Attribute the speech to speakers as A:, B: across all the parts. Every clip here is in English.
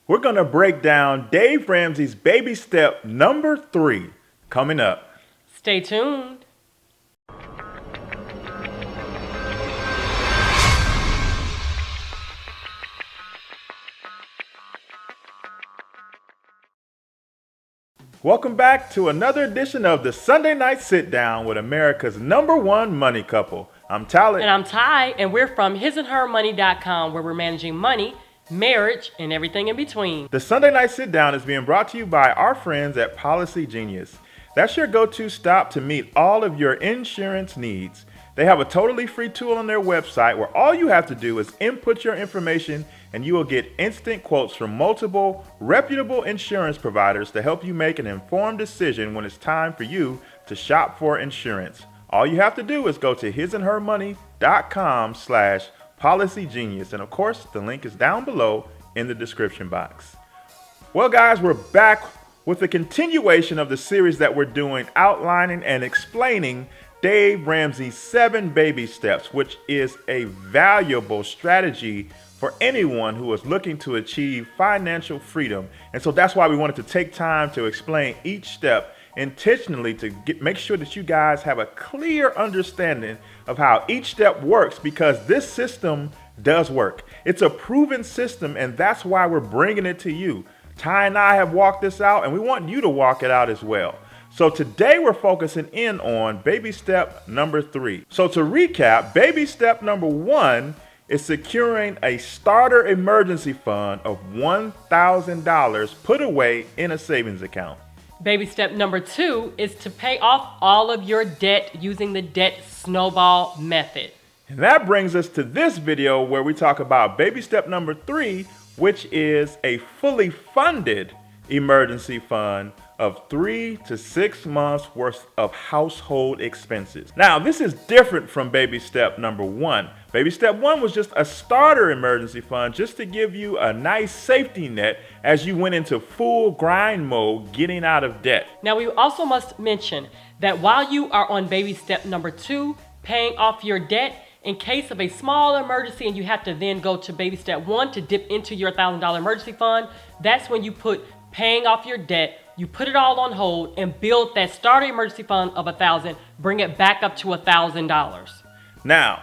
A: We're going to break down Dave Ramsey's baby step number 3 coming up.
B: Stay tuned.
A: Welcome back to another edition of the Sunday Night Sit Down with America's #1 money couple. I'm Tyler.
B: And I'm Ty, and we're from hisandhermoney.com, where we're managing money, marriage, and everything in between.
A: The Sunday Night Sit Down is being brought to you by our friends at Policy Genius. That's your go-to stop to meet all of your insurance needs. They have a totally free tool on their website where all you have to do is input your information and you will get instant quotes from multiple reputable insurance providers to help you make an informed decision when it's time for you to shop for insurance. All you have to do is go to hisandhermoney.com/policygenius. And of course, the link is down below in the description box. Well, guys, we're back with the continuation of the series that we're doing, outlining and explaining Dave Ramsey's 7 baby steps, which is a valuable strategy for anyone who is looking to achieve financial freedom. And so that's why we wanted to take time to explain each step intentionally to make sure that you guys have a clear understanding of how each step works, because this system does work. It's a proven system, and that's why we're bringing it to you. Ty and I have walked this out, and we want you to walk it out as well. So today we're focusing in on baby step number 3. So to recap, baby step number 1 is securing a starter emergency fund of $1,000 put away in a savings account.
B: Baby step number 2 is to pay off all of your debt using the debt snowball method.
A: And that brings us to this video where we talk about baby step number 3, which is a fully funded emergency fund of 3 to 6 months worth of household expenses. Now, this is different from baby step number 1. Baby step 1 was just a starter emergency fund just to give you a nice safety net as you went into full grind mode getting out of debt.
B: Now, we also must mention that while you are on baby step number 2, paying off your debt, in case of a small emergency and you have to then go to baby step 1 to dip into your $1,000 emergency fund, that's when you put paying off your debt, you put it all on hold and build that starter emergency fund of $1,000, bring it back up to $1,000.
A: Now,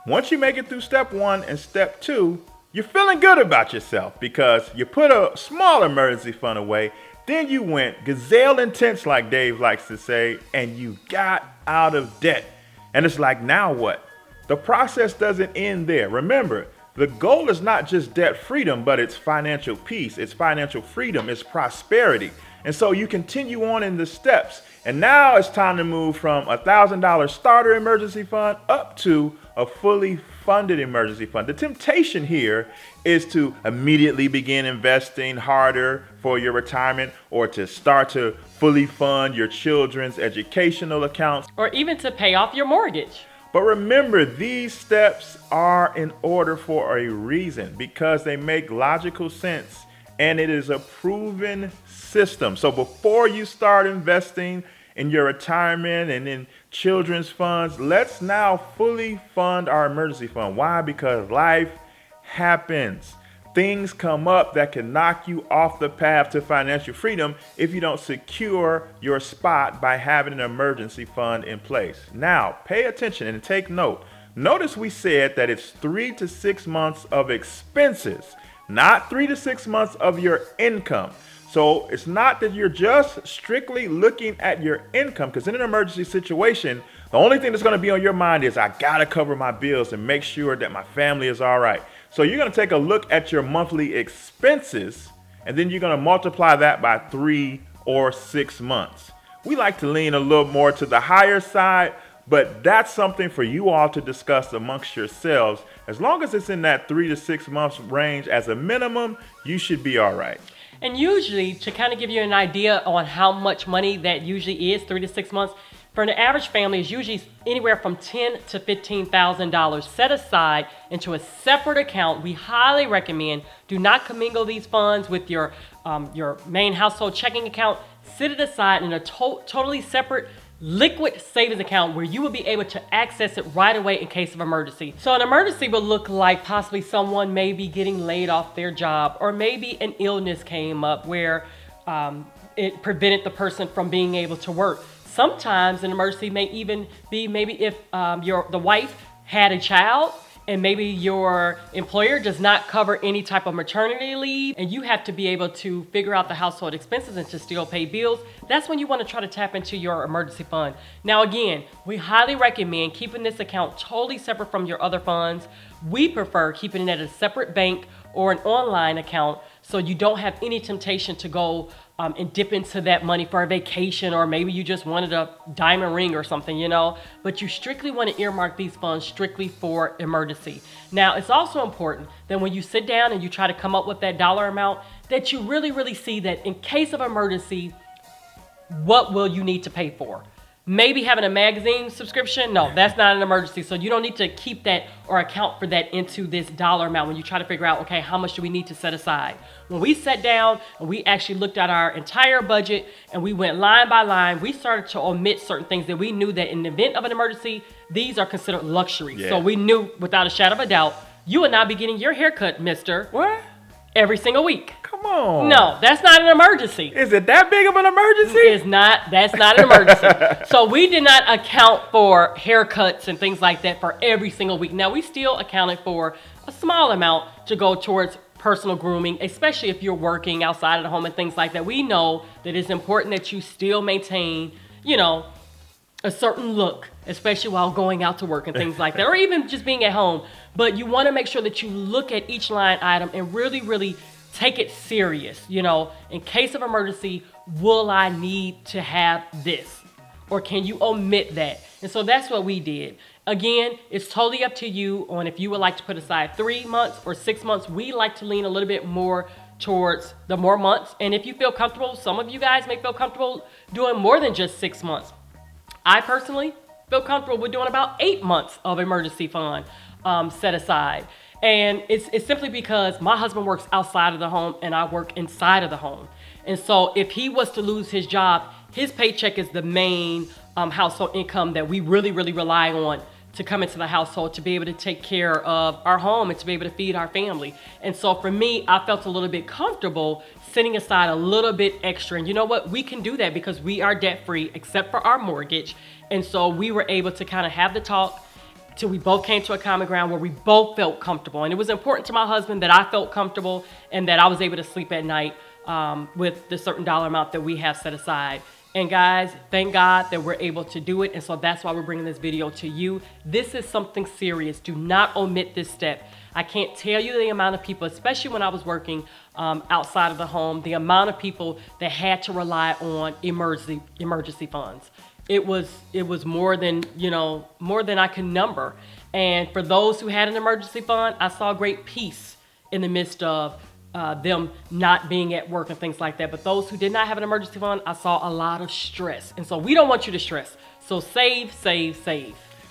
A: once you make it through step 1 and step 2, you're feeling good about yourself because you put a small emergency fund away, then you went gazelle intense, like Dave likes to say, and you got out of debt. And it's like, now what? The process doesn't end there. Remember, the goal is not just debt freedom, but it's financial peace, it's financial freedom, it's prosperity. And so you continue on in the steps. And now it's time to move from a $1,000 starter emergency fund up to a fully funded emergency fund. The temptation here is to immediately begin investing harder for your retirement, or to start to fully fund your children's educational accounts,
B: or even to pay off your mortgage.
A: But remember, these steps are in order for a reason, because they make logical sense and it is a proven system. So before you start investing in your retirement and in children's funds, let's now fully fund our emergency fund. Why? Because life happens. Things come up that can knock you off the path to financial freedom if you don't secure your spot by having an emergency fund in place. Now, pay attention and take note. Notice we said that it's 3 to 6 months of expenses, not 3 to 6 months of your income. So it's not that you're just strictly looking at your income, because in an emergency situation, the only thing that's going to be on your mind is, I got to cover my bills and make sure that my family is all right. So you're going to take a look at your monthly expenses, and then you're going to multiply that by 3 or 6 months. We like to lean a little more to the higher side, but that's something for you all to discuss amongst yourselves. As long as it's in that 3 to 6 months range as a minimum, you should be all right.
B: And usually, to kind of give you an idea on how much money that usually is, 3 to 6 months, for an average family is usually anywhere from $10,000 to $15,000 set aside into a separate account. We highly recommend do not commingle these funds with your main household checking account. Sit it aside in a totally separate liquid savings account where you will be able to access it right away in case of emergency. So an emergency will look like possibly someone may be getting laid off their job, or maybe an illness came up where it prevented the person from being able to work. Sometimes an emergency may even be maybe if the wife had a child and maybe your employer does not cover any type of maternity leave and you have to be able to figure out the household expenses and to still pay bills. That's when you want to try to tap into your emergency fund. Now again, we highly recommend keeping this account totally separate from your other funds. We prefer keeping it at a separate bank or an online account so you don't have any temptation to go and dip into that money for a vacation, or maybe you just wanted a diamond ring or something, you know, but you strictly want to earmark these funds strictly for emergency. Now, it's also important that when you sit down and you try to come up with that dollar amount, that you really see that in case of emergency, what will you need to pay for? Maybe having a magazine subscription? No, that's not an emergency. So you don't need to keep that or account for that into this dollar amount when you try to figure out, okay, how much do we need to set aside? When we sat down and we actually looked at our entire budget and we went line by line, we started to omit certain things that we knew that in the event of an emergency, these are considered luxuries.
A: Yeah.
B: So we knew without a shadow of a doubt, you would not be getting your haircut, mister.
A: What?
B: Every single week.
A: Come on.
B: No, that's not an emergency.
A: Is it that big of an emergency?
B: It's not. That's not an emergency. So we did not account for haircuts and things like that for every single week. Now, we still accounted for a small amount to go towards personal grooming, especially if you're working outside of the home and things like that. We know that it's important that you still maintain, you know, a certain look, especially while going out to work and things like that, or even just being at home. But you want to make sure that you look at each line item and really take it serious. You know, in case of emergency, will I need to have this? Or can you omit that? And so that's what we did. Again, it's totally up to you on if you would like to put aside 3 months or 6 months. We like to lean a little bit more towards the more months. And if you feel comfortable, some of you guys may feel comfortable doing more than just 6 months. I personally feel comfortable with doing about 8 months of emergency fund set aside. And it's simply because my husband works outside of the home and I work inside of the home. And so if he was to lose his job, his paycheck is the main household income that we really rely on to come into the household to be able to take care of our home and to be able to feed our family. And so for me, I felt a little bit comfortable setting aside a little bit extra. And you know what? We can do that because we are debt free except for our mortgage. And so we were able to kind of have the talk till we both came to a common ground where we both felt comfortable. And it was important to my husband that I felt comfortable and that I was able to sleep at night with the certain dollar amount that we have set aside. And guys, thank God that we're able to do it. And so that's why we're bringing this video to you. This is something serious. Do not omit this step. I can't tell you the amount of people, especially when I was working outside of the home, the amount of people that had to rely on emergency funds. It was more than, more than I can number. And for those who had an emergency fund, I saw great peace in the midst of them not being at work and things like that. But those who did not have an emergency fund, I saw a lot of stress. And so we don't want you to stress. So save.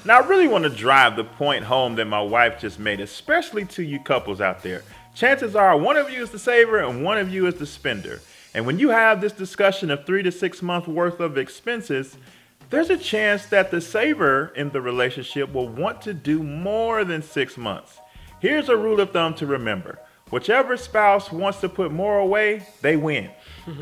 A: Now, I really want to drive the point home that my wife just made, especially to you couples out there. Chances are one of you is the saver and one of you is the spender. And when you have this discussion of 3 to 6 months worth of expenses, there's a chance that the saver in the relationship will want to do more than 6 months. Here's a rule of thumb to remember. Whichever spouse wants to put more away, they win.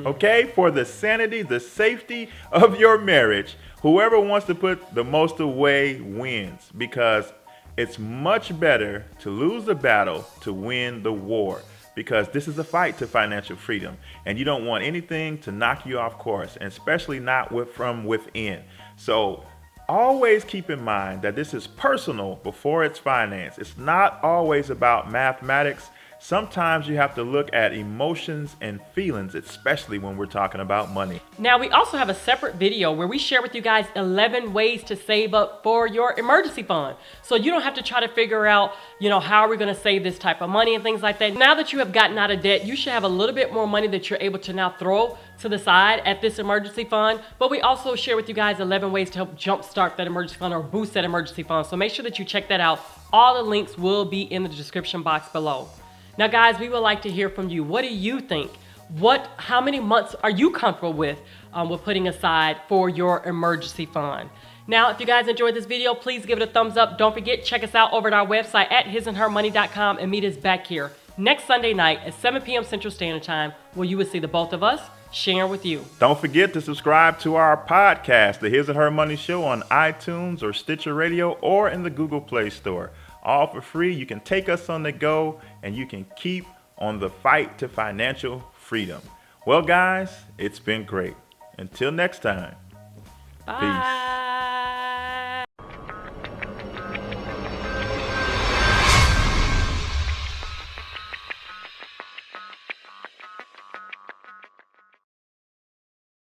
A: Okay? For the sanity, the safety of your marriage, whoever wants to put the most away wins, because it's much better to lose the battle to win the war, because this is a fight to financial freedom and you don't want anything to knock you off course, and especially not from within. So always keep in mind that this is personal before it's finance. It's not always about mathematics. Sometimes you have to look at emotions and feelings, especially when we're talking about money.
B: Now, we also have a separate video where we share with you guys 11 ways to save up for your emergency fund. So you don't have to try to figure out, how are we going to save this type of money and things like that. Now that you have gotten out of debt, you should have a little bit more money that you're able to now throw to the side at this emergency fund. But we also share with you guys 11 ways to help jumpstart that emergency fund or boost that emergency fund. So make sure that you check that out. All the links will be in the description box below. Now, guys, we would like to hear from you. What do you think? How many months are you comfortable with putting aside for your emergency fund? Now, if you guys enjoyed this video, please give it a thumbs up. Don't forget, check us out over at our website at hisandhermoney.com and meet us back here next Sunday night at 7 p.m. Central Standard Time, where you will see the both of us sharing with you.
A: Don't forget to subscribe to our podcast, The His and Her Money Show, on iTunes or Stitcher Radio or in the Google Play Store. All for free. You can take us on the go and you can keep on the fight to financial freedom. Well, guys, it's been great. Until next time.
B: Bye.
A: Peace.